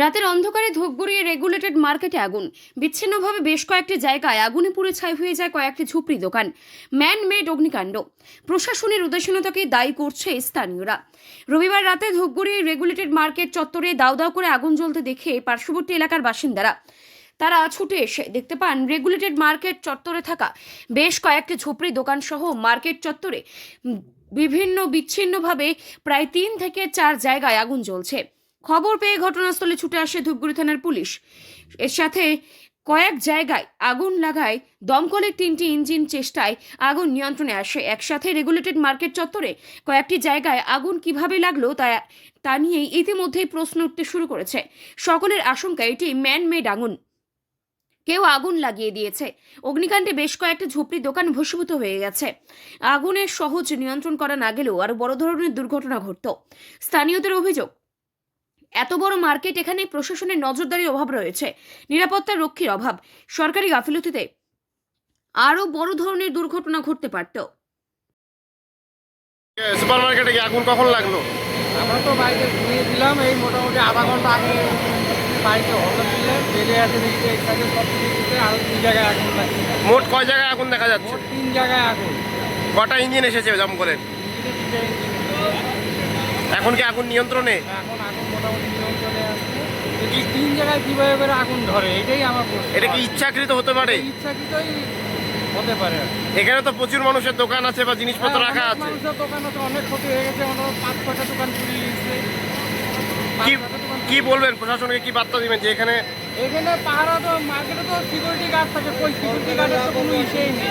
রাতের অন্ধকারে ধূপগুড়িয়ে রেগুলেটেড মার্কেটে আগুন। বিচ্ছিন্নভাবে বেশ কয়েকটি জায়গায় আগুনে পুড়ে ছাই হয়ে যায় কয়েকটি ঝুপড়ি দোকান। ম্যান মেড অগ্নিকাণ্ড। প্রশাসনের উদাসীনতাকে দায়ী করছে স্থানীয়রা। রবিবার রাতে ধূপগুড়ি রেগুলেটেড মার্কেট চত্বরে দাউ দাউ করে আগুন জ্বলতে দেখে পার্শ্ববর্তী এলাকার বাসিন্দারা তারা ছুটে এসে দেখতে পান রেগুলেটেড মার্কেট চত্বরে থাকা বেশ কয়েকটি ঝুপড়ি দোকান সহ মার্কেট চত্বরে বিচ্ছিন্নভাবে প্রায় 3 থেকে 4 জায়গায় আগুন জ্বলছে। খবর পেয়ে ঘটনাস্থলে ছুটে আসে ধূপগুড়ি থানার পুলিশ। এর সাথে কয়েক জায়গায় আগুন লাগায় দমকলের 3টি ইঞ্জিন চেষ্টায় আগুন নিয়ন্ত্রণে আসে। একসাথে রেগুলেটেড মার্কেট চত্বরে কয়েকটি জায়গায় আগুন কিভাবে লাগলো তা নিয়েই ইতিমধ্যেই প্রশ্ন উঠতে শুরু করেছে। সকলের আশঙ্কা এটি ম্যান মেড আগুন, কেউ আগুন লাগিয়ে দিয়েছে। অগ্নিকাণ্ডে বেশ কয়েকটি ঝুপড়ি দোকান ভস্মীভূত হয়ে গেছে। আগুনের সহজ নিয়ন্ত্রণ করা না গেলেও আরো বড় ধরনের দুর্ঘটনা ঘটত। স্থানীয়দের অভিযোগ, এত বড় মার্কেট, এখানে প্রশাসনের নজরদারির অভাব রয়েছে, নিরাপত্তা রক্ষীর অভাব। সরকারি গাফিলতিতে আরো বড় ধরনের দুর্ঘটনা ঘটতে পারত। সুপার মার্কেটে আগুন কখন লাগলো? আমরা তো বাইকে ঘুমিয়েছিলাম, এই মোটামুটি আধা ঘন্টা আগে বাইকে হঠাৎ দিলে বেরিয়ে আসে দেখি একসাথে সব কিছু আরও 2 জায়গায় আগুন লাগছে। মোট কয় জায়গায় আগুন দেখা যাচ্ছে? 3 জায়গায় আগুন। কটা ইঞ্জিন এসেছে দমকলের? এখন কি আগুন নিয়ন্ত্রণে? এখন আগুন মোটামুটি নিয়ন্ত্রণে আছে। এই 3 জায়গায় কীভাবে করে আগুন ধরে, এটাই আমার প্রশ্ন। এটা কি ইচ্ছাকৃত হতে পারে? ইচ্ছাকৃতই হতে পারে। এখানে তো প্রচুর মানুষের দোকান আছে বা জিনিসপত্র হ্যাঁ, রাখা অনেক আছে। মানুষের দোকান আছে, অনেক ক্ষতি হয়ে গেছে। অন্তত 5-6টা দোকান পুড়িয়ে গেছে। কি বলবেন, প্রশাসনকে কি বার্তা দিবেন যে এখানে পাহারা তো মার্কেটে তো সিকিউরিটি গার্ড থাকে, কই সিকিউরিটি গার্ডের তো কোনো ইসেই নেই।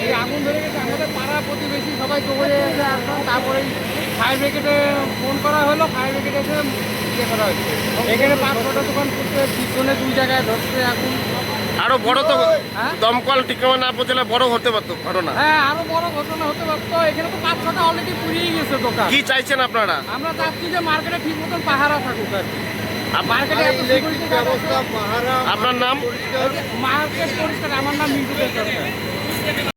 এই আগুন ধরে গেছে, আমাদের পাড়া প্রতিবেশী সবাই দৌড়ে এসে আসলাম, তারপরে ফায়ার ব্রিগেডে ফোন করা হলো, ফায়ার ব্রিগেডে এসে ইয়ে করা হয়েছে। এখানে 5-6টা দোকান করতে, পিছনে 2 জায়গায় ধরছে আগুন। আরো বড় তো হ্যাঁ? দমকল ঠিকমতো না পৌঁছলে বড় হতে পারতো ঘটনা। হ্যাঁ, আরো বড় ঘটনা হতে পারতো। এখানে তো 5-6টা অলরেডি পুড়িয়ে গেছে দোকান। কি চাইছেন আপনারা? আমরা চাচ্ছি যে মার্কেটে ঠিক মতন পাহারা থাকুক আর কি। মার্কেটে এত সিকিউরিটি ব্যবস্থা, আপনার নাম? মার্কেট পরিষ্কার। আমার নাম মিন্টু সরকার।